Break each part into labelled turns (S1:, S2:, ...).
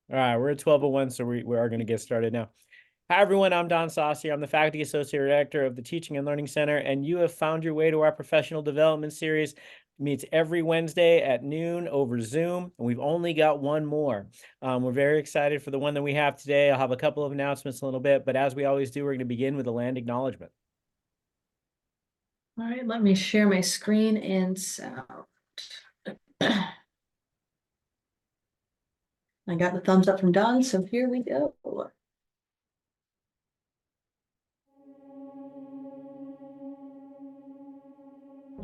S1: All right, we're at 12:01, so we are going to get started now. Hi, everyone. I'm Don Saucier. I'm the Faculty Associate Director of the Teaching and Learning Center, and you have found your way to our professional development series. It meets every Wednesday at noon over Zoom, and we've only got one more. We're very excited for the one that we have today. I'll have a couple of announcements in a little bit, but as we always do, we're going to begin with a land acknowledgement.
S2: All right, let me share my screen and sound. I got the thumbs up from Don, so here we go.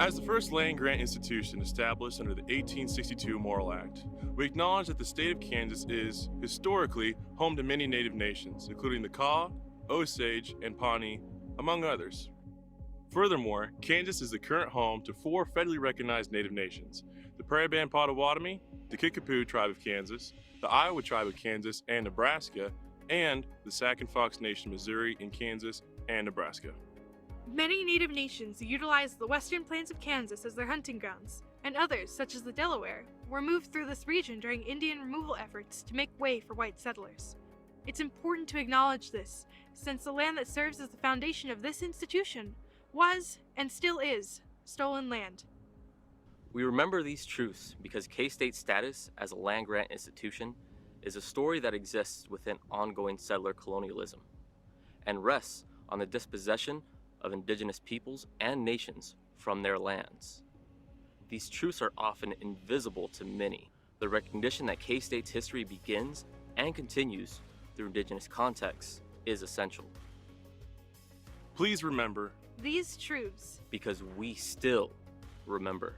S3: As the first land-grant institution established under the 1862 Morrill Act, we acknowledge that the state of Kansas is, historically, home to many native nations, including the Kaw, Osage, and Pawnee, among others. Furthermore, Kansas is the current home to 4 federally recognized native nations: the Prairie Band Potawatomi, the Kickapoo Tribe of Kansas, the Iowa Tribe of Kansas and Nebraska, and the Sac and Fox Nation of Missouri in Kansas and Nebraska.
S4: Many native nations utilize the western plains of Kansas as their hunting grounds, and others, such as the Delaware, were moved through this region during Indian removal efforts to make way for white settlers. It's important to acknowledge this, since the land that serves as the foundation of this institution was, and still is, stolen land.
S5: We remember these truths because K-State's status as a land-grant institution is a story that exists within ongoing settler colonialism and rests on the dispossession of indigenous peoples and nations from their lands. These truths are often invisible to many. The recognition that K-State's history begins and continues through indigenous contexts is essential.
S3: Please remember
S4: These truths,
S5: because we still remember.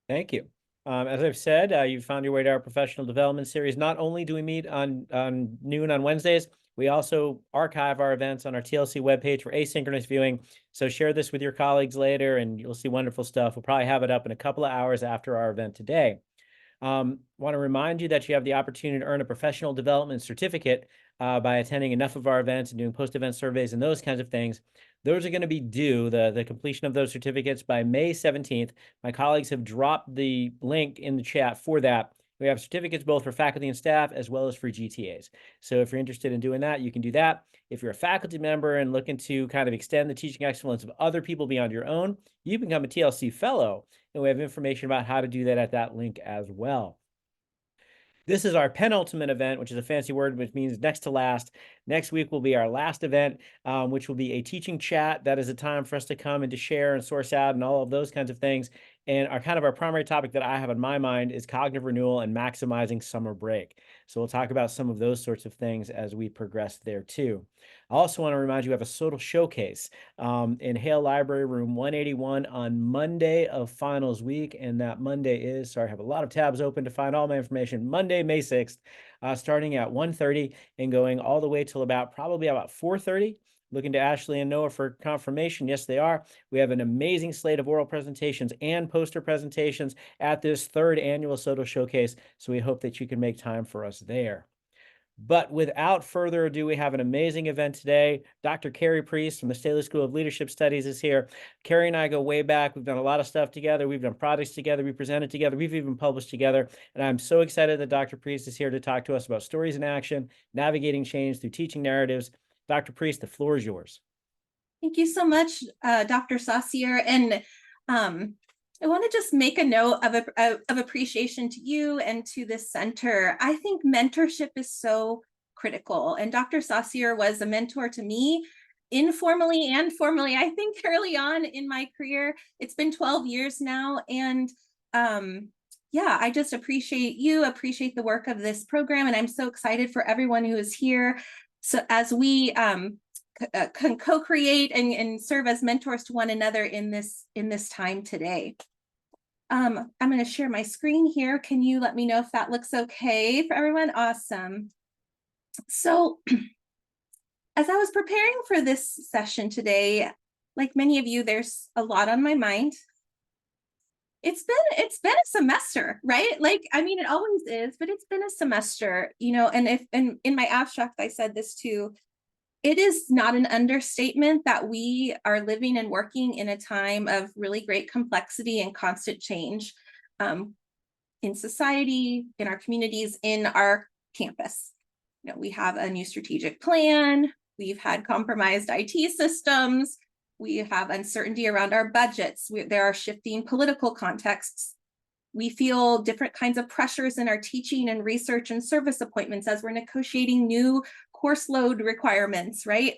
S1: Thank you. As I've said, you found your way to our professional development series. Not only do we meet on noon on Wednesdays, we also archive our events on our TLC webpage for asynchronous viewing. So share this with your colleagues later, and you'll see wonderful stuff. We'll probably have it up in a couple of hours after our event today. Want to remind you that you have the opportunity to earn a professional development certificate by attending enough of our events and doing post-event surveys and those kinds of things. Those are going to be due, the completion of those certificates, by May 17th. My colleagues have dropped the link in the chat for that. We have certificates both for faculty and staff as well as for GTAs. So if you're interested in doing that, you can do that. If you're a faculty member and looking to kind of extend the teaching excellence of other people beyond your own, you become a TLC fellow, and we have information about how to do that at that link as well. This is our penultimate event, which is a fancy word, which means next to last. Next week will be our last event, which will be a teaching chat. That is a time for us to come and to share and source out and all of those kinds of things. And our primary topic that I have in my mind is cognitive renewal and maximizing summer break. So we'll talk about some of those sorts of things as we progress there too. I also want to remind you we have a social showcase in Hale Library, room 181 on Monday of finals week. And that Monday is, sorry, I have a lot of tabs open to find all my information. Monday, May 6th, starting at 1:30 and going all the way till probably about 4:30. Looking to Ashley and Noah for confirmation. Yes, they are. We have an amazing slate of oral presentations and poster presentations at this 3rd annual social showcase. So we hope that you can make time for us there. But without further ado, we have an amazing event today. Dr. Kerry Priest from the Staley School of Leadership Studies is here. Kerry and I go way back. We've done a lot of stuff together. We've done projects together. We presented together. We've even published together. And I'm so excited that Dr. Priest is here to talk to us about stories in action, navigating change through teaching narratives. Dr. Priest, the floor is yours.
S6: Thank you so much, Dr. Saucier. And I want to just make a note of appreciation to you and to this center. I think mentorship is so critical. And Dr. Saucier was a mentor to me informally and formally, I think early on in my career. It's been 12 years now. And yeah, I just appreciate you, appreciate the work of this program. And I'm so excited for everyone who is here. So as we can co-create and serve as mentors to one another in this time today. I'm going to share my screen here. Can you let me know if that looks okay for everyone? Awesome. So as I was preparing for this session today, like many of you, there's a lot on my mind. It's been a semester, right? Like, I mean, it always is, but it's been a semester, you know, and in my abstract, I said this too. It is not an understatement that we are living and working in a time of really great complexity and constant change. in society, in our communities, in our campus. You know, we have a new strategic plan. We've had compromised IT systems. We have uncertainty around our budgets. There are shifting political contexts. We feel different kinds of pressures in our teaching and research and service appointments as we're negotiating new course load requirements, right?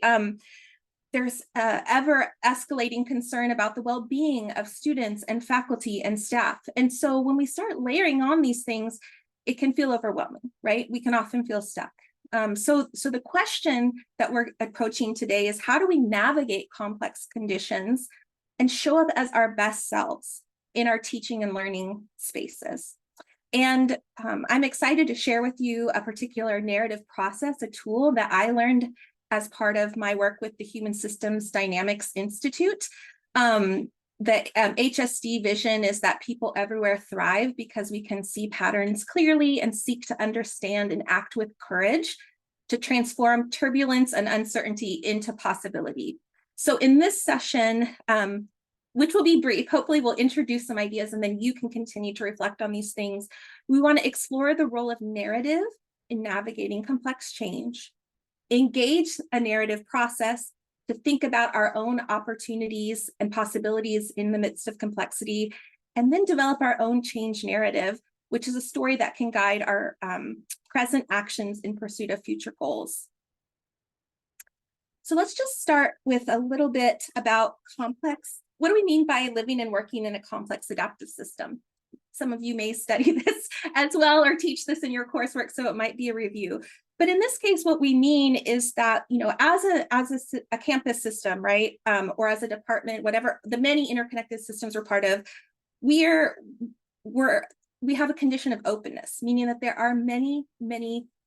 S6: There's ever escalating concern about the well-being of students and faculty and staff. And so when we start layering on these things, it can feel overwhelming, right? We can often feel stuck. So the question that we're approaching today is, how do we navigate complex conditions and show up as our best selves in our teaching and learning spaces? And I'm excited to share with you a particular narrative process, a tool that I learned as part of my work with the Human Systems Dynamics Institute. The HSD vision is that people everywhere thrive because we can see patterns clearly and seek to understand and act with courage to transform turbulence and uncertainty into possibility. So in this session, which will be brief, hopefully we'll introduce some ideas and then you can continue to reflect on these things. We want to explore the role of narrative in navigating complex change, engage a narrative process to think about our own opportunities and possibilities in the midst of complexity, and then develop our own change narrative, which is a story that can guide our present actions in pursuit of future goals. So let's just start with a little bit about complex. What do we mean by living and working in a complex adaptive system? Some of you may study this as well or teach this in your coursework, so it might be a review. But in this case, what we mean is that, you know, as a campus system, right, or as a department, whatever the many interconnected systems we're part of, we have a condition of openness, meaning that there are many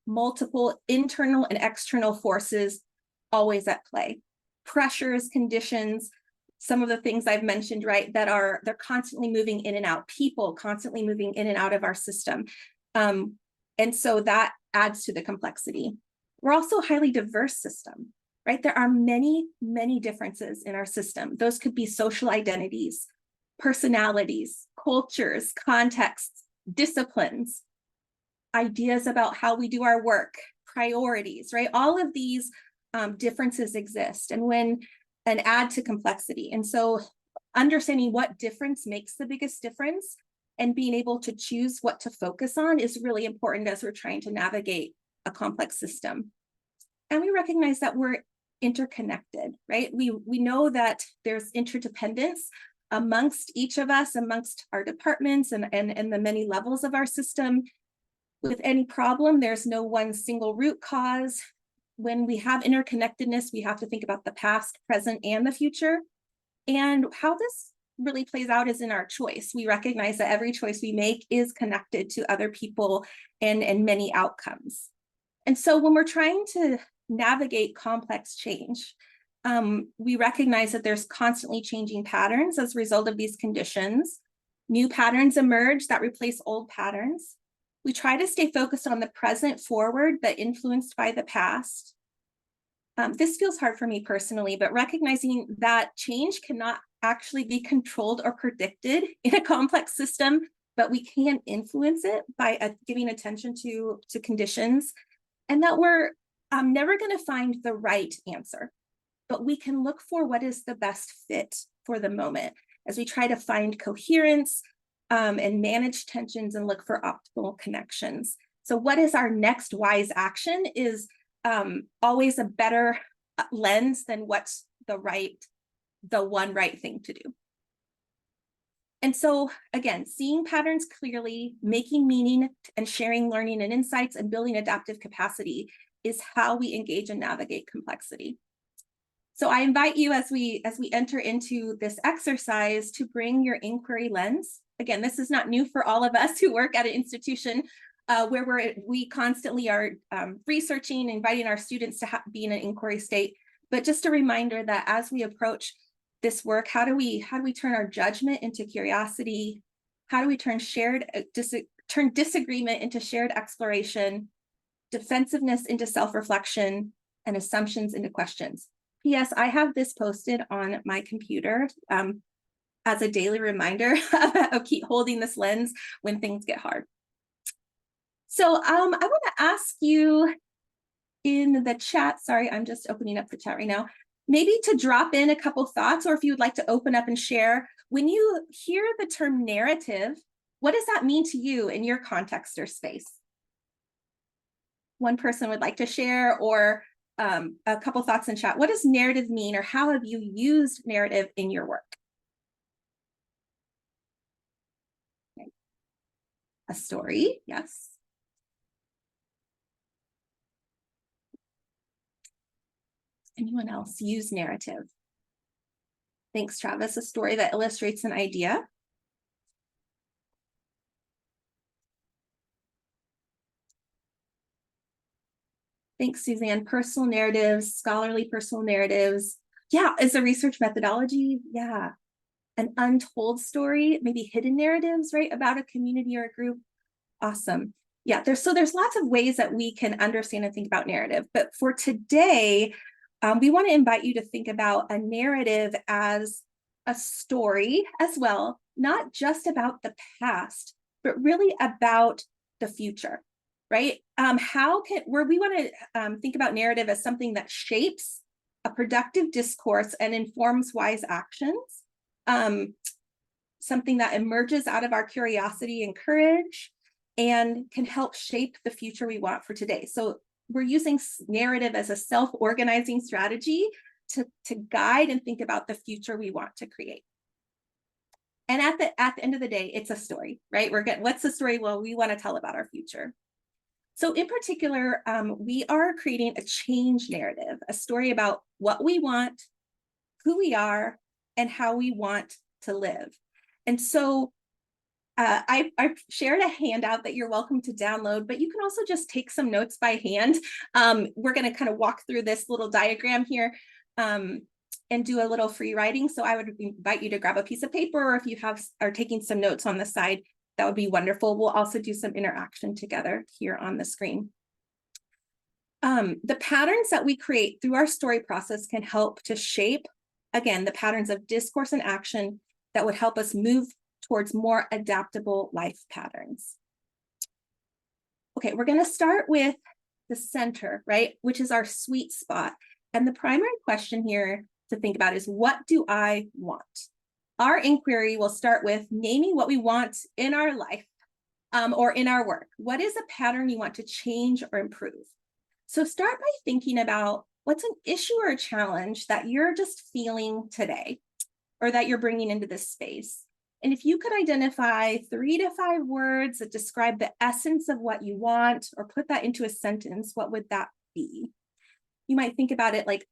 S6: multiple internal and external forces always at play. Pressures, conditions, some of the things I've mentioned, right, they're constantly moving in and out, people constantly moving in and out of our system. And so that adds to the complexity. We're also a highly diverse system, right? There are many differences in our system. Those could be social identities, personalities, cultures, contexts, disciplines, ideas about how we do our work, priorities, right? All of these differences exist and add to complexity. And so understanding what difference makes the biggest difference and being able to choose what to focus on is really important as we're trying to navigate a complex system. And we recognize that we're interconnected, right? We know that there's interdependence amongst each of us, amongst our departments and the many levels of our system. With any problem, there's no one single root cause. When we have interconnectedness, we have to think about the past, present, and the future. And how this really plays out is in our choice. We recognize that every choice we make is connected to other people and many outcomes. And so when we're trying to navigate complex change, we recognize that there's constantly changing patterns as a result of these conditions. New patterns emerge that replace old patterns. We try to stay focused on the present forward, but influenced by the past. This feels hard for me personally, but recognizing that change cannot actually be controlled or predicted in a complex system, but we can influence it by giving attention to conditions, and that we're never going to find the right answer, but we can look for what is the best fit for the moment as we try to find coherence and manage tensions and look for optimal connections. So what is our next wise action is always a better lens than what's the one right thing to do. And so again, seeing patterns clearly, making meaning and sharing learning and insights and building adaptive capacity is how we engage and navigate complexity. So I invite you as we enter into this exercise to bring your inquiry lens. Again, this is not new for all of us who work at an institution where we constantly are researching, inviting our students to be in an inquiry state. But just a reminder that as we approach this work, how do we turn our judgment into curiosity? How do we turn disagreement into shared exploration, defensiveness into self-reflection, and assumptions into questions? P.S. I have this posted on my computer. as a daily reminder of keep holding this lens when things get hard. So I want to ask you in the chat, sorry, I'm just opening up the chat right now, maybe to drop in a couple thoughts, or if you would like to open up and share, when you hear the term narrative, what does that mean to you in your context or space? One person would like to share, or a couple thoughts in chat. What does narrative mean, or how have you used narrative in your work? Okay. A story, yes. Anyone else use narrative? Thanks, Travis. A story that illustrates an idea. Thanks, Suzanne. Personal narratives, scholarly personal narratives. Yeah, is a research methodology. Yeah. An untold story, maybe hidden narratives, right? About a community or a group. Awesome. Yeah, there's lots of ways that we can understand and think about narrative. But for today, we want to invite you to think about a narrative as a story as well, not just about the past, but really about the future, right? Where we want to think about narrative as something that shapes a productive discourse and informs wise actions, something that emerges out of our curiosity and courage, and can help shape the future we want for today. So we're using narrative as a self-organizing strategy to guide and think about the future we want to create. And at the end of the day, it's a story, right? What's the story? Well, we want to tell about our future. So in particular, we are creating a change narrative, a story about what we want, who we are, and how we want to live. And so I shared a handout that you're welcome to download, but you can also just take some notes by hand. We're going to kind of walk through this little diagram here and do a little free writing. So I would invite you to grab a piece of paper, or if you are taking some notes on the side, that would be wonderful. We'll also do some interaction together here on the screen. The patterns that we create through our story process can help to shape, again, the patterns of discourse and action that would help us move towards more adaptable life patterns. Okay, we're going to start with the center, right, which is our sweet spot. And the primary question here to think about is, what do I want? Our inquiry will start with naming what we want in our life or in our work. What is a pattern you want to change or improve? So start by thinking about what's an issue or a challenge that you're just feeling today, or that you're bringing into this space. And if you could identify 3 to 5 words that describe the essence of what you want, or put that into a sentence, what would that be? You might think about it like,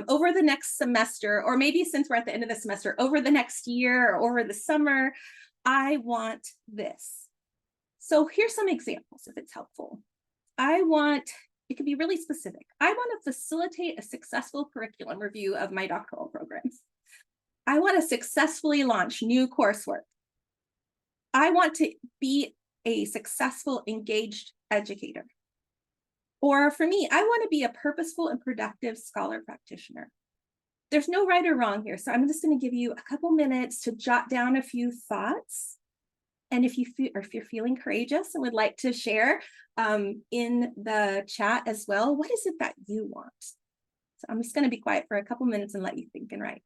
S6: over the next semester, or maybe since we're at the end of the semester, over the next year or over the summer, I want this. So here's some examples if it's helpful. It could be really specific. I want to facilitate a successful curriculum review of my doctoral programs. I want to successfully launch new coursework. I want to be a successful, engaged educator. Or for me, I want to be a purposeful and productive scholar practitioner. There's no right or wrong here. So I'm just going to give you a couple minutes to jot down a few thoughts. And if you're feeling courageous and would like to share in the chat as well, what is it that you want? So I'm just going to be quiet for a couple minutes and let you think and write.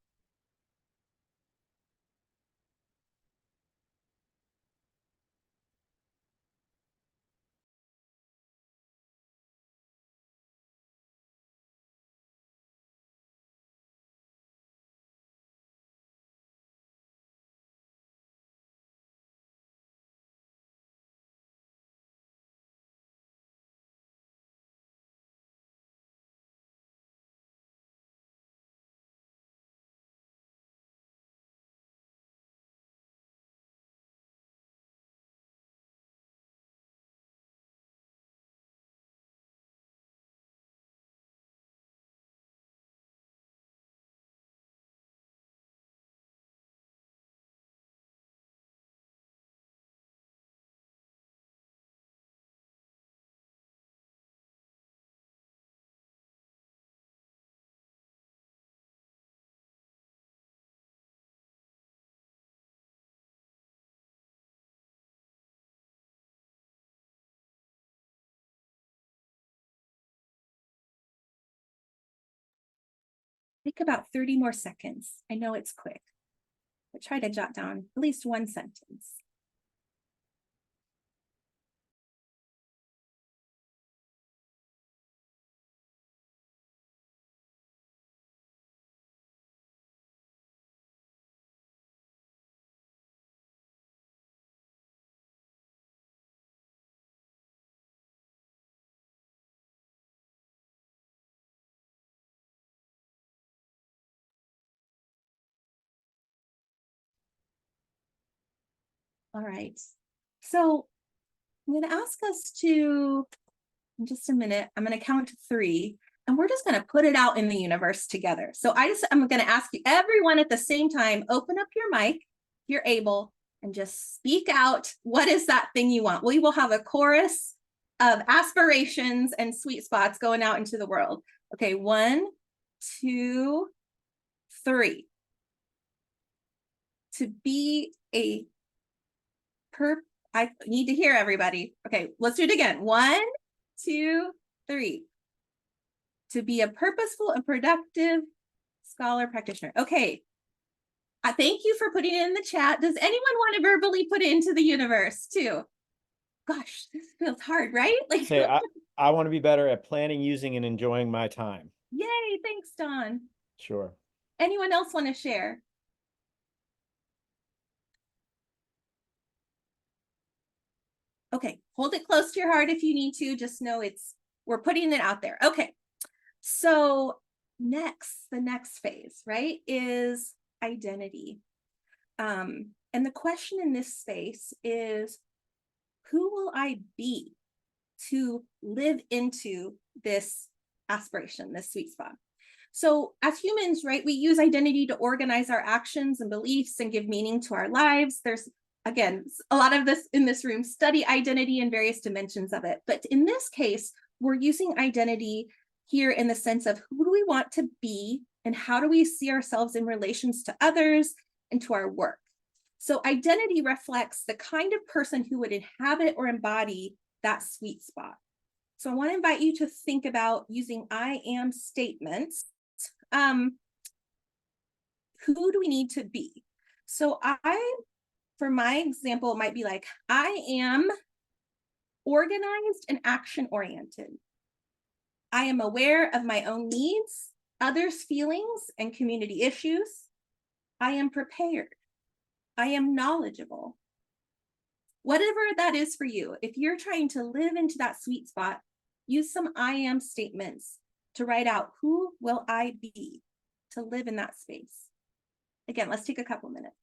S6: Take about 30 more seconds. I know it's quick, but try to jot down at least one sentence. All right. So I'm going to ask us to, in just a minute, I'm going to count to 3, and we're just going to put it out in the universe together. So I'm going to ask you, everyone at the same time, open up your mic, if you're able, and just speak out. What is that thing you want? We will have a chorus of aspirations and sweet spots going out into the world. Okay, 1, 2, 3. To be a I need to hear everybody. Okay, let's do it again. 1, 2, 3. To be a purposeful and productive scholar practitioner. Okay. I thank you for putting it in the chat. Does anyone want to verbally put it into the universe too? Gosh, this feels hard, right? Like,
S1: Say, I want to be better at planning, using, and enjoying my time.
S6: yay, thanks, Don.
S1: Sure.
S6: Anyone else want to share? Okay, hold it close to your heart if you need to. Just know we're putting it out there. Okay, so the next phase, right, is identity. And the question in this space is, who will I be to live into this aspiration, this sweet spot? So as humans, right, we use identity to organize our actions and beliefs and give meaning to our lives. There's, again, a lot of this in this room study identity and various dimensions of it. But in this case, we're using identity here in the sense of who do we want to be and how do we see ourselves in relations to others and to our work. So identity reflects the kind of person who would inhabit or embody that sweet spot. So I want to invite you to think about using I am statements. Who do we need to be? So for my example, it might be like, I am organized and action-oriented. I am aware of my own needs, others' feelings, and community issues. I am prepared. I am knowledgeable. Whatever that is for you, if you're trying to live into that sweet spot, use some I am statements to write out, who will I be to live in that space? Again, let's take a couple minutes.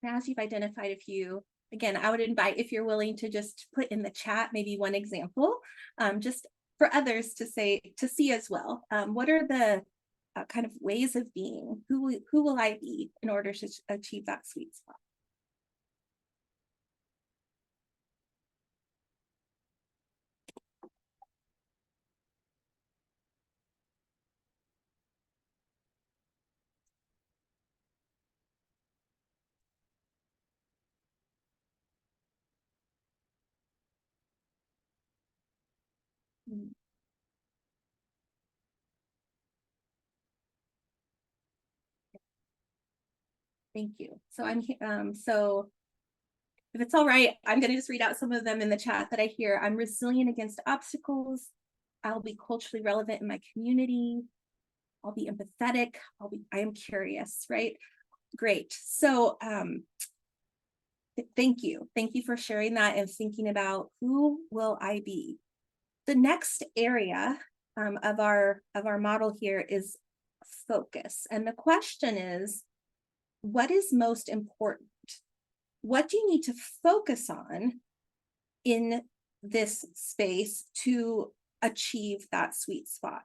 S6: As you've identified a few, again, I would invite, if you're willing, to just put in the chat maybe one example, just for others to see as well. What are the kind of ways of being? Who will I be in order to achieve that sweet spot? Thank you. So so if it's all right, I'm going to just read out some of them in the chat that I hear. I'm resilient against obstacles. I'll be culturally relevant in my community. I'll be empathetic. I am curious, right? Great. So thank you. Thank you for sharing that and thinking about who will I be? The next area of our model here is focus. And the question is, what is most important? What do you need to focus on in this space to achieve that sweet spot?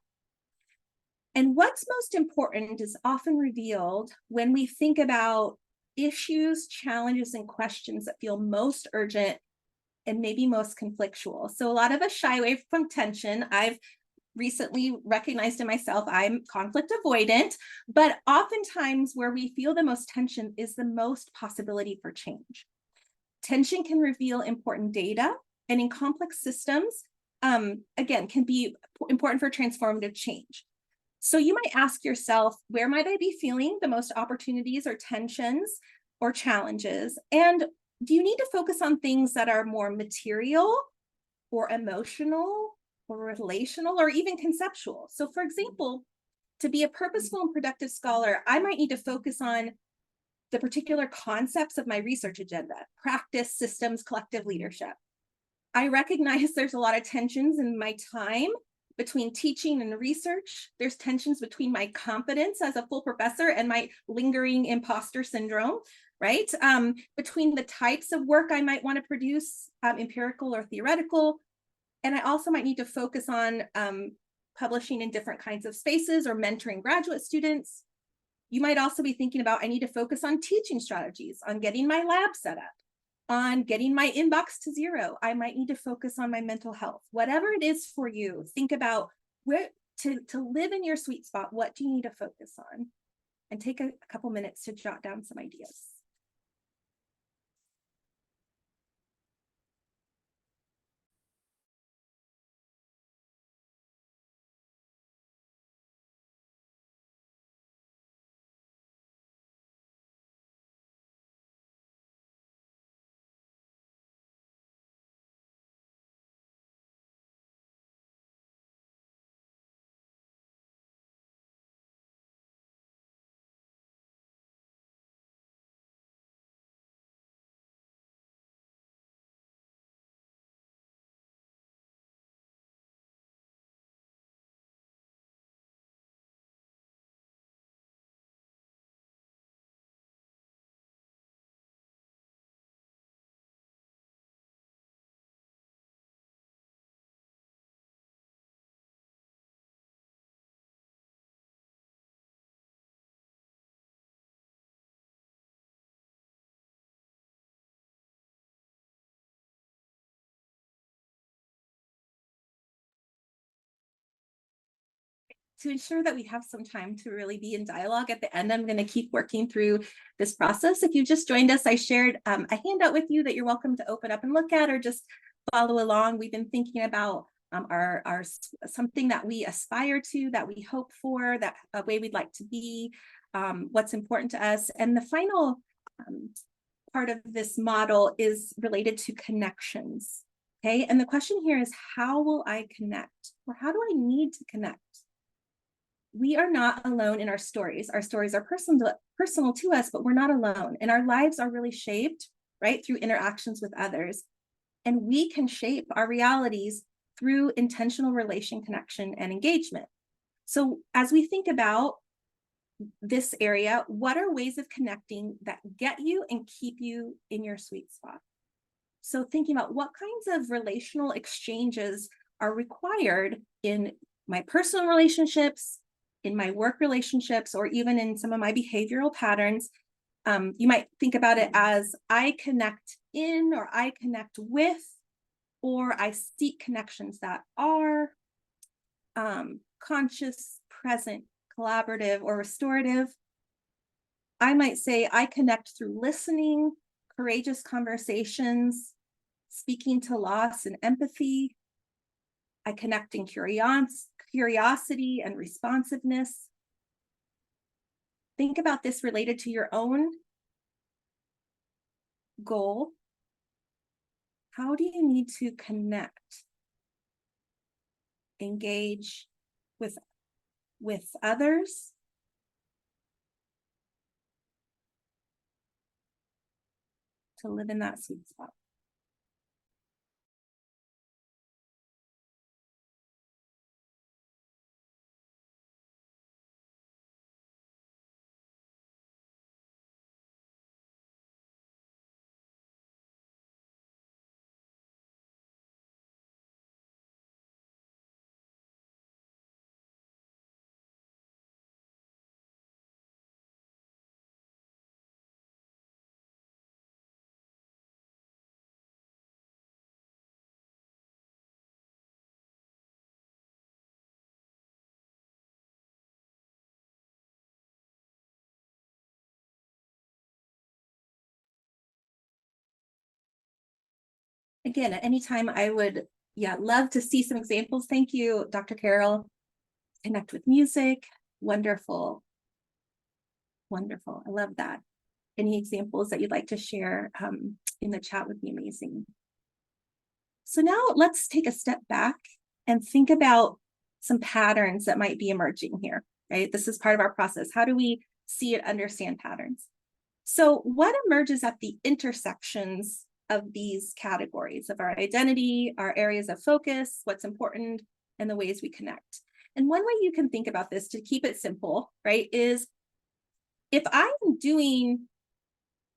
S6: And what's most important is often revealed when we think about issues, challenges, and questions that feel most urgent and maybe most conflictual. So a lot of us shy away from tension. I've recently recognized in myself I'm conflict avoidant, but oftentimes where we feel the most tension is the most possibility for change. Tension can reveal important data, and in complex systems, again, can be important for transformative change. So you might ask yourself, where might I be feeling the most opportunities or tensions or challenges? And do you need to focus on things that are more material or emotional or relational or even conceptual? So for example, to be a purposeful and productive scholar, I might need to focus on the particular concepts of my research agenda, practice, systems, collective leadership. I recognize there's a lot of tensions in my time between teaching and research. There's tensions between my competence as a full professor and my lingering imposter syndrome, right? Between the types of work I might want to produce, empirical or theoretical. And I also might need to focus on publishing in different kinds of spaces or mentoring graduate students. You might also be thinking about, I need to focus on teaching strategies, on getting my lab set up, on getting my inbox to zero. I might need to focus on my mental health. Whatever it is for you, think about where to live in your sweet spot. What do you need to focus on? And take a couple minutes to jot down some ideas. To ensure that we have some time to really be in dialogue at the end, I'm going to keep working through this process. If you just joined us, I shared a handout with you that you're welcome to open up and look at or just follow along. We've been thinking about our something that we aspire to, that we hope for, that a way we'd like to be, what's important to us. And the final part of this model is related to connections. Okay, and the question here is, how will I connect? Or how do I need to connect? We are not alone in our stories. Our stories are personal to us, but we're not alone. And our lives are really shaped, right, through interactions with others. And we can shape our realities through intentional relation, connection, and engagement. So as we think about this area, what are ways of connecting that get you and keep you in your sweet spot? So thinking about what kinds of relational exchanges are required in my personal relationships, in my work relationships, or even in some of my behavioral patterns. You might think about it as I connect in, or I connect with, or I seek connections that are conscious, present, collaborative, or restorative. I might say I connect through listening, courageous conversations, speaking to loss and empathy. I connect in curiosity and responsiveness. Think about this related to your own goal. How do you need to connect, engage with with others. To live in that sweet spot. Again, at any time I would, love to see some examples. Thank you, Dr. Carroll. Connect with music. Wonderful. Wonderful. I love that. Any examples that you'd like to share in the chat would be amazing. So now let's take a step back and think about some patterns that might be emerging here, right? This is part of our process. How do we see and understand patterns? So what emerges at the intersections of these categories of our identity, our areas of focus, what's important, and the ways we connect? And one way you can think about this to keep it simple, right, is if I'm doing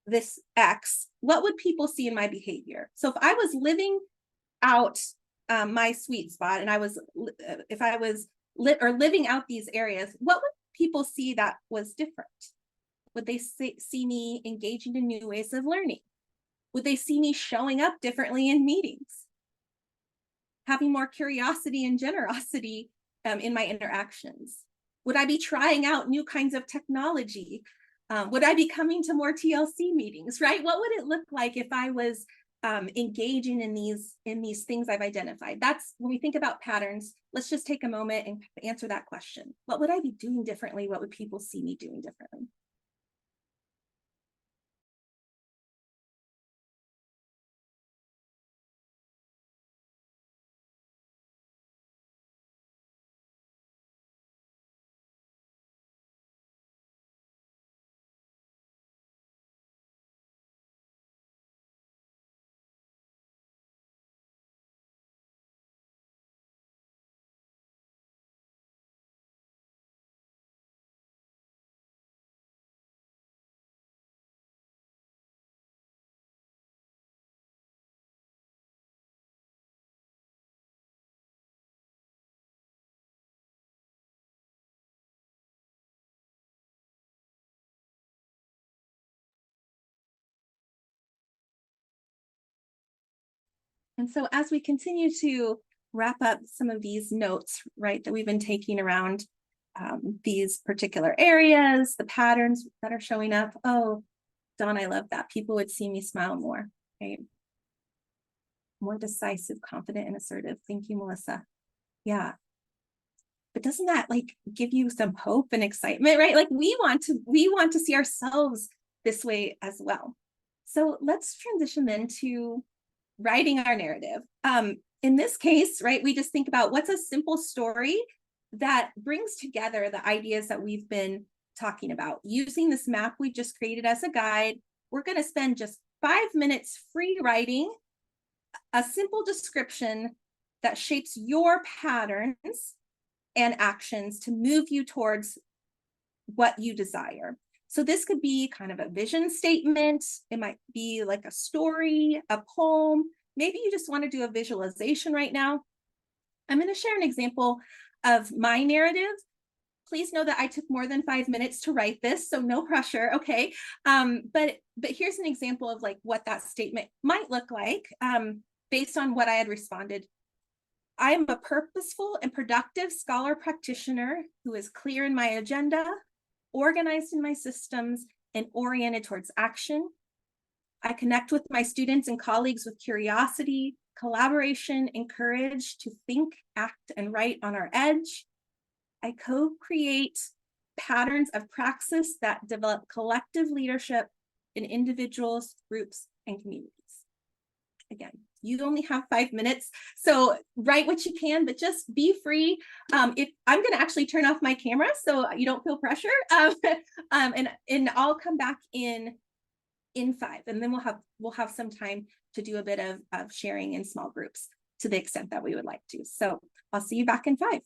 S6: this X, what would people see in my behavior? So if I was living out my sweet spot and if I was living out these areas, what would people see that was different? Would they see me engaging in new ways of learning? Would they see me showing up differently in meetings? Having more curiosity and generosity in my interactions? Would I be trying out new kinds of technology? Would I be coming to more TLC meetings, right? What would it look like if I was engaging in these things I've identified? That's when we think about patterns. Let's just take a moment and answer that question. What would I be doing differently? What would people see me doing differently? And so as we continue to wrap up some of these notes, right, that we've been taking around these particular areas, the patterns that are showing up. Oh, Dawn, I love that. People would see me smile more, right? More decisive, confident, and assertive. Thank you, Melissa. Yeah. But doesn't that like give you some hope and excitement, right? Like we want to see ourselves this way as well. So let's transition then to writing our narrative. In this case, right, we just think about what's a simple story that brings together the ideas that we've been talking about. Using this map we just created as a guide, we're going to spend just 5 minutes free writing a simple description that shapes your patterns and actions to move you towards what you desire. So this could be kind of a vision statement. It might be like a story, a poem. Maybe you just want to do a visualization right now. I'm going to share an example of my narrative. Please know that I took more than 5 minutes to write this, so no pressure, okay? But here's an example of like what that statement might look like based on what I had responded. I am a purposeful and productive scholar practitioner who is clear in my agenda, organized in my systems, and oriented towards action. I connect with my students and colleagues with curiosity, collaboration, and courage to think, act, and write on our edge. I co-create patterns of praxis that develop collective leadership in individuals, groups, and communities. Again, you only have 5 minutes. So write what you can, but just be free. If I'm going to actually turn off my camera so you don't feel pressure. And I'll come back in 5, and then we'll have some time to do a bit of sharing in small groups to the extent that we would like to. So I'll see you back in 5.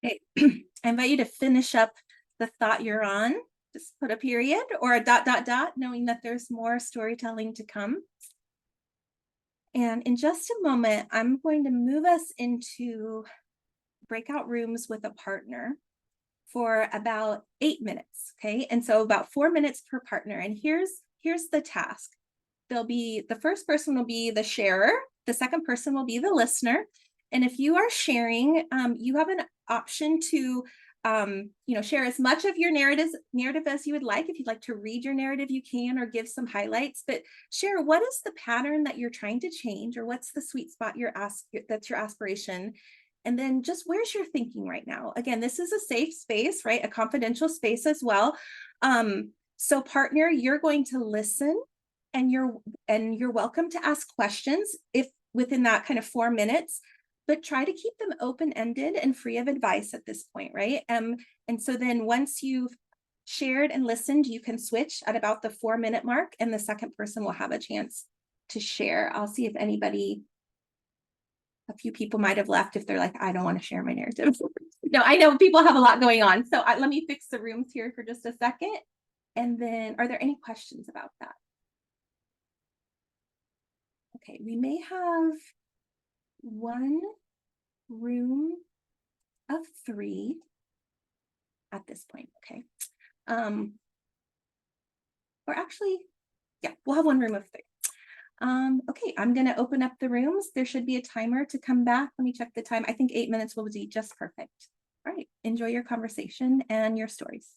S6: Okay. I invite you to finish up the thought you're on. Just put a period or a ... knowing that there's more storytelling to come. And in just a moment, I'm going to move us into breakout rooms with a partner for about 8 minutes. Okay. And so about 4 minutes per partner. And here's the task. The first person will be the sharer. The second person will be the listener. And if you are sharing, you have an option to share as much of your narrative as you would like. If you'd like to read your narrative, you can, or give some highlights, but share what is the pattern that you're trying to change, or what's the sweet spot that's your aspiration. And then just where's your thinking right now? Again, this is a safe space, right? A confidential space as well. So partner, you're going to listen, and you're welcome to ask questions if within that kind of 4 minutes, but try to keep them open-ended and free of advice at this point, right? And so then once you've shared and listened, you can switch at about the 4-minute mark, and the second person will have a chance to share. I'll see if a few people might have left if they're like, I don't want to share my narrative. No, I know people have a lot going on. So let me fix the rooms here for just a second. And then, are there any questions about that? Okay, we may have one room of 3 at this point. Okay. Or actually, yeah, we'll have one room of 3. Okay, I'm going to open up the rooms. There should be a timer to come back. Let me check the time. I think 8 minutes will be just perfect. All right, enjoy your conversation and your stories.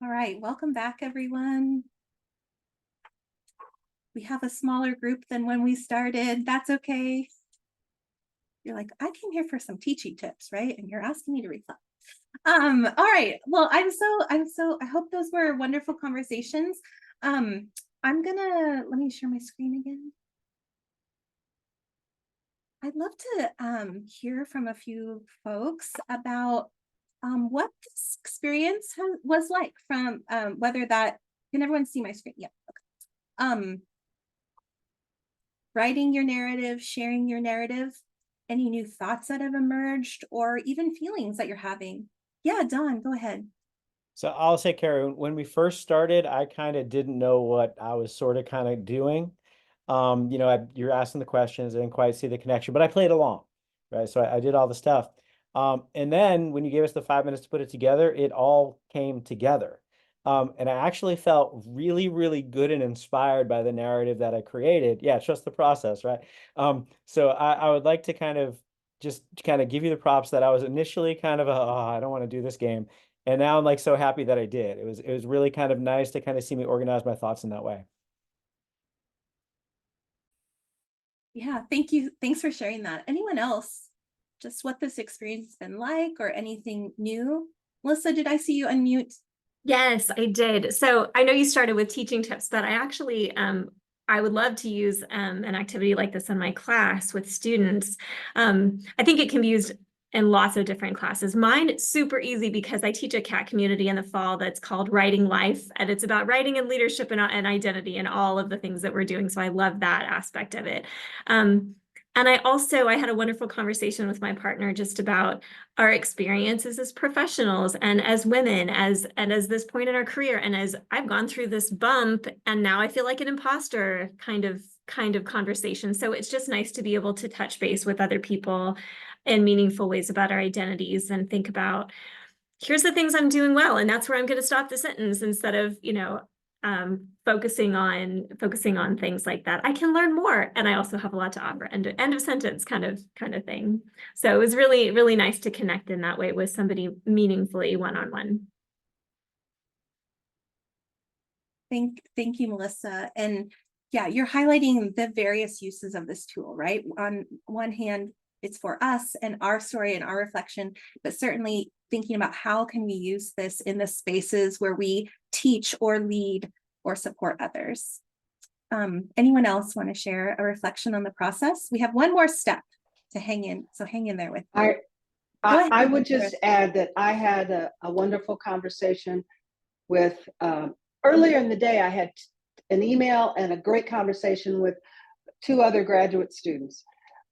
S6: All right, welcome back, everyone. We have a smaller group than when we started. That's okay. You're like, I came here for some teaching tips, right? And you're asking me to reflect. All right. Well, I hope those were wonderful conversations. Let me share my screen again. I'd love to hear from a few folks about what this experience was like, from whether that, can everyone see my screen? Yeah. Okay. Writing your narrative, sharing your narrative, any new thoughts that have emerged, or even feelings that you're having. Yeah, Dawn, go ahead.
S1: So I'll say, Kerry, when we first started, I kind of didn't know what I was sort of kind of doing. You're asking the questions, I didn't quite see the connection, but I played along, right? So I did all the stuff. And then when you gave us the 5 minutes to put it together, it all came together. And I actually felt really, really good and inspired by the narrative that I created. Yeah, trust the process, right? So I would like to kind of give you the props that I was initially kind of I don't want to do this game. And now I'm like so happy that I did. It was really kind of nice to kind of see me organize my thoughts in that way.
S6: Yeah, thank you. Thanks for sharing that. Anyone else? Just what this experience has been like, or anything new? Melissa, did I see you unmute?
S7: Yes, I did. So I know you started with teaching tips, but I actually, I would love to use an activity like this in my class with students. I think it can be used in lots of different classes. Mine, it's super easy because I teach a CAT community in the fall that's called Writing Life, and it's about writing and leadership and identity and all of the things that we're doing. So I love that aspect of it. And I had a wonderful conversation with my partner just about our experiences as professionals and as women, as this point in our career, and as I've gone through this bump and now I feel like an imposter kind of conversation. So it's just nice to be able to touch base with other people in meaningful ways about our identities and think about, here's the things I'm doing well, and that's where I'm going to stop the sentence, instead of, focusing on things like that. I can learn more, and I also have a lot to offer. End of sentence kind of thing. So it was really, really nice to connect in that way with somebody meaningfully one-on-one.
S6: Thank you, Melissa. And yeah, you're highlighting the various uses of this tool, right? On one hand, it's for us and our story and our reflection, but certainly thinking about how can we use this in the spaces where we teach or lead or support others. Anyone else want to share a reflection on the process? We have one more step to hang in, so hang in there with me.
S8: I would just add that I had a wonderful conversation with, earlier in the day, I had an email and a great conversation with 2 other graduate students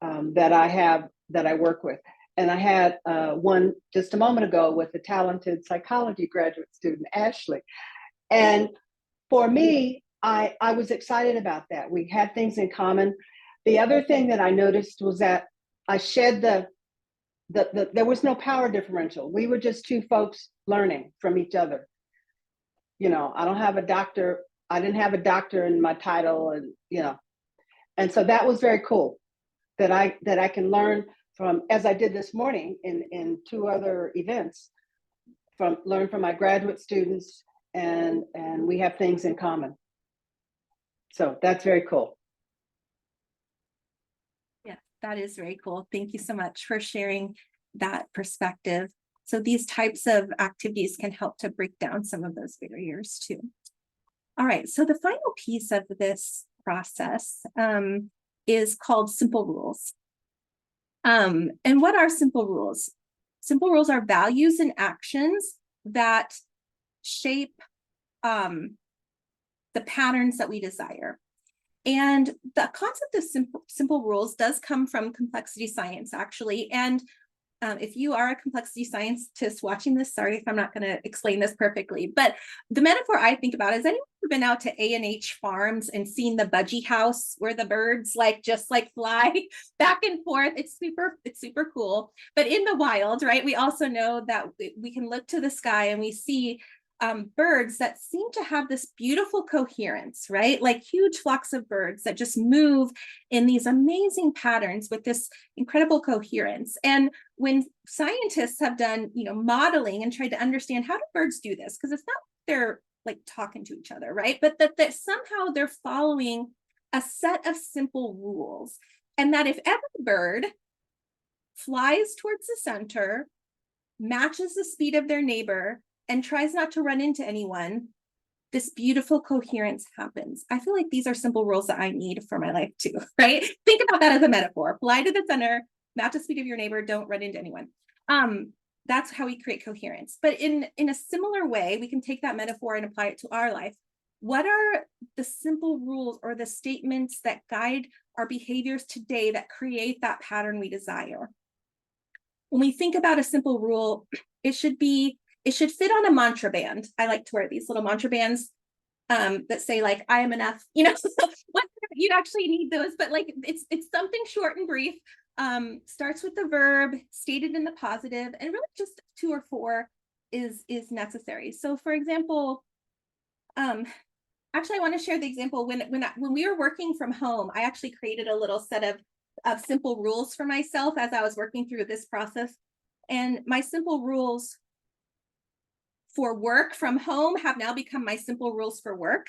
S8: that I work with. And I had one just a moment ago with a talented psychology graduate student, Ashley. And for me, I was excited about that. We had things in common. The other thing that I noticed was that I shed there was no power differential. We were just two folks learning from each other. You know, I don't have a doctor. I didn't have a doctor in my title, and you know, and so that was very cool that I can learn from, as I did this morning in two other events, learn from my graduate students, and we have things in common. So that's very cool.
S6: Yeah, that is very cool. Thank you so much for sharing that perspective. So these types of activities can help to break down some of those barriers too. All right, so the final piece of this process is called simple rules. And what are simple rules? Simple rules are values and actions that shape the patterns that we desire. And the concept of simple rules does come from complexity science, actually. And if you are a complexity scientist watching this, sorry if I'm not going to explain this perfectly, but the metaphor I think about is, anyone who's been out to A&H farms and seen the budgie house where the birds just fly back and forth? It's super cool. But in the wild, right, we also know that we can look to the sky and we see birds that seem to have this beautiful coherence, right? Like huge flocks of birds that just move in these amazing patterns with this incredible coherence. And when scientists have done, modeling and tried to understand, how do birds do this? Because it's not they're talking to each other, right? But that somehow they're following a set of simple rules. And that if every bird flies towards the center, matches the speed of their neighbor, and tries not to run into anyone, this beautiful coherence happens. I feel like these are simple rules that I need for my life too, right? Think about that as a metaphor. Fly to the center, match the speed of your neighbor, don't run into anyone. That's how we create coherence. But in a similar way, we can take that metaphor and apply it to our life. What are the simple rules or the statements that guide our behaviors today that create that pattern we desire? When we think about a simple rule, it should fit on a mantra band. I like to wear these little mantra bands that say I am enough. You actually need those, but it's something short and brief. Starts with the verb, stated in the positive, and really just 2 or 4 is necessary. So for example, actually I want to share the example when we were working from home, I actually created a little set of simple rules for myself as I was working through this process. And my simple rules for work from home have now become my simple rules for work.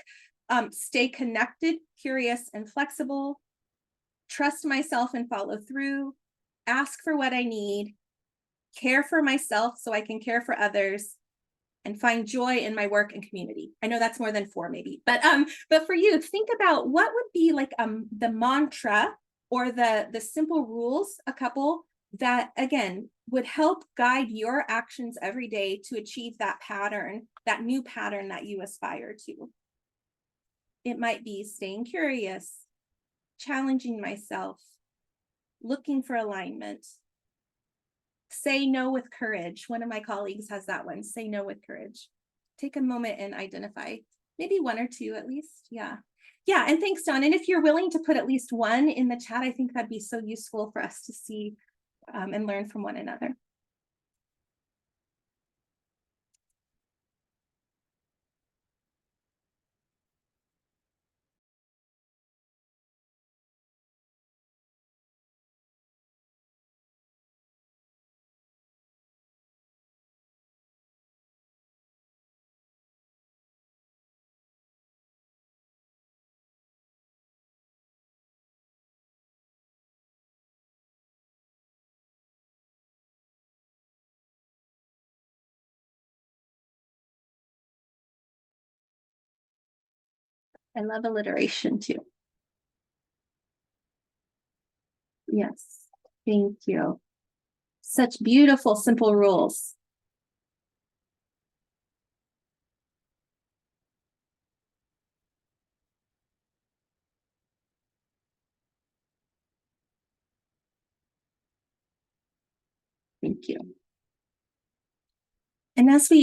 S6: Stay connected, curious, and flexible. Trust myself and follow through. Ask for what I need. Care for myself so I can care for others. And find joy in my work and community. I know that's more than 4 maybe, but for you, think about what would be the mantra or the simple rules, a couple that again would help guide your actions every day to achieve that pattern, that new pattern that you aspire to. It might be staying curious, challenging myself, looking for alignment. Say no with courage. One of my colleagues has that one. Say no with courage. Take a moment and identify maybe 1 or 2 at least. Yeah. And thanks, Dawn. And if you're willing to put at least 1 in the chat, I think that'd be so useful for us to see and learn from one another. I love alliteration too. Yes, thank you. Such beautiful, simple rules. Thank you. And so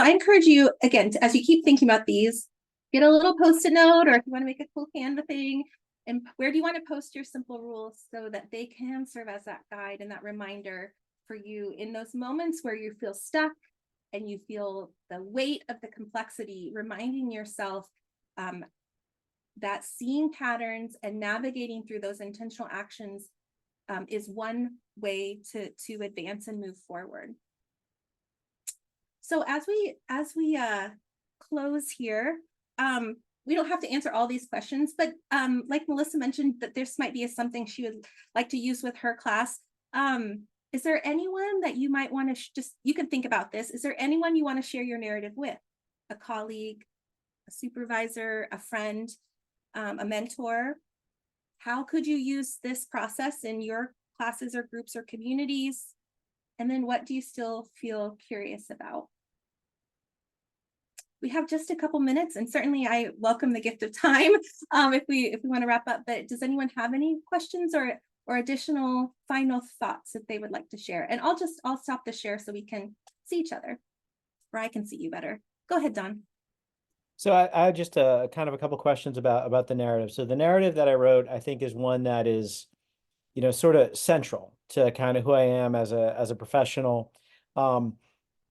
S6: I encourage you again, as you keep thinking about these, get a little post-it note, or if you want to make a cool Canva thing, and where do you want to post your simple rules so that they can serve as that guide and that reminder for you in those moments where you feel stuck and you feel the weight of the complexity, reminding yourself that seeing patterns and navigating through those intentional actions is one way to advance and move forward. So as we close here, we don't have to answer all these questions, but like Melissa mentioned, that this might be something she would like to use with her class. Is there anyone that you might want to you can think about this. Is there anyone you want to share your narrative with? A colleague, a supervisor, a friend, a mentor? How could you use this process in your classes or groups or communities? And then what do you still feel curious about? We have just a couple minutes, and certainly I welcome the gift of time if we want to wrap up. But does anyone have any questions or additional final thoughts that they would like to share? And I'll stop the share so we can see each other, or I can see you better. Go ahead, Don.
S1: So I just kind of a couple questions about the narrative. So the narrative that I wrote, I think, is one that is, you know, sort of central to kind of who I am as a professional.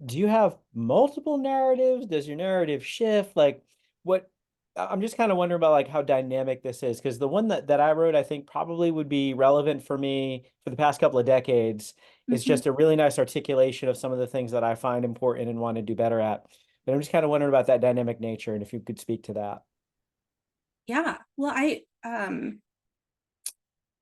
S1: Do you have multiple narratives? Does your narrative shift? Like, what? I'm just kind of wondering about like how dynamic this is, because the one that I wrote, I think probably would be relevant for me for the past couple of decades. It's just a really nice articulation of some of the things that I find important and want to do better at. But I'm just kind of wondering about that dynamic nature, and if you could speak to that.
S6: Yeah, well,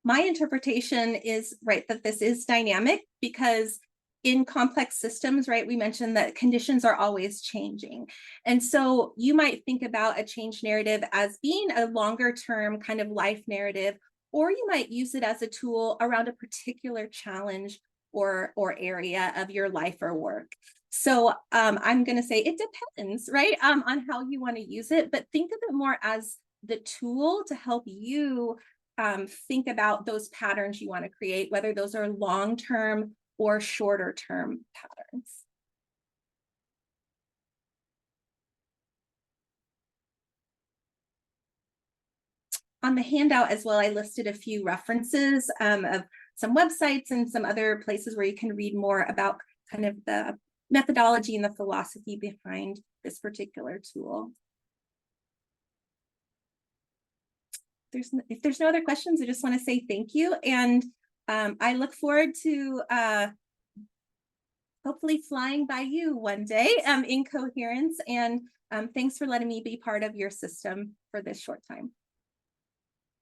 S6: my interpretation is right that this is dynamic because in complex systems, right, we mentioned that conditions are always changing. And so you might think about a change narrative as being a longer term kind of life narrative, or you might use it as a tool around a particular challenge or area of your life or work. So I'm going to say it depends, right, on how you want to use it, but think of it more as the tool to help you think about those patterns you want to create, whether those are long-term or shorter-term patterns. On the handout as well, I listed a few references of some websites and some other places where you can read more about kind of the methodology and the philosophy behind this particular tool. If there's no other questions, I just want to say thank you. And I look forward to hopefully flying by you one day in Coherence. And thanks for letting me be part of your system for this short time.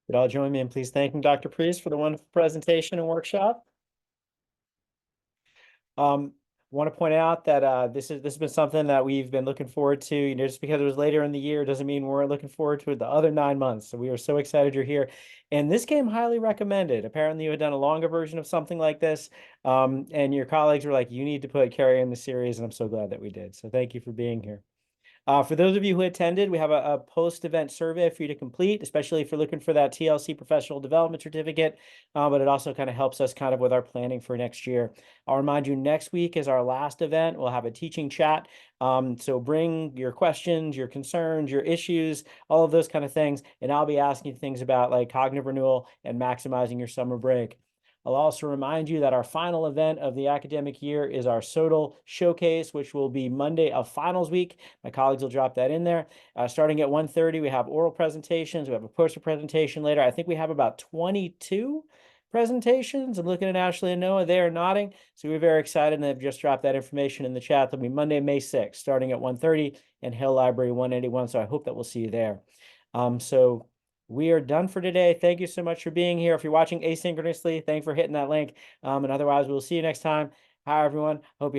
S1: Could all join me in please thanking Dr. Priest for the wonderful presentation and workshop. Want to point out that this has been something that we've been looking forward to. You know, just because it was later in the year doesn't mean we're looking forward to it the other 9 months. So we are so excited you're here. And this came highly recommended. Apparently you had done a longer version of something like this. And your colleagues were like, you need to put Kerry in the series. And I'm so glad that we did. So thank you for being here. For those of you who attended, we have a post-event survey for you to complete, especially if you're looking for that TLC professional development certificate, but it also kind of helps us kind of with our planning for next year. I'll remind you, next week is our last event. We'll have a teaching chat. So bring your questions, your concerns, your issues, all of those kind of things, and I'll be asking you things about like cognitive renewal and maximizing your summer break. I'll also remind you that our final event of the academic year is our SOTL Showcase, which will be Monday of finals week. My colleagues will drop that in there. Starting at 1:30, we have oral presentations. We have a poster presentation later. I think we have about 22 presentations. I'm looking at Ashley and Noah. They are nodding. So we're very excited, and they've just dropped that information in the chat. That'll be Monday, May 6th, starting at 1:30 in Hill Library 181. So I hope that we'll see you there. So we are done for today. Thank you so much for being here. If you're watching asynchronously, thanks for hitting that link. And otherwise, we'll see you next time. Hi, everyone. Hope you have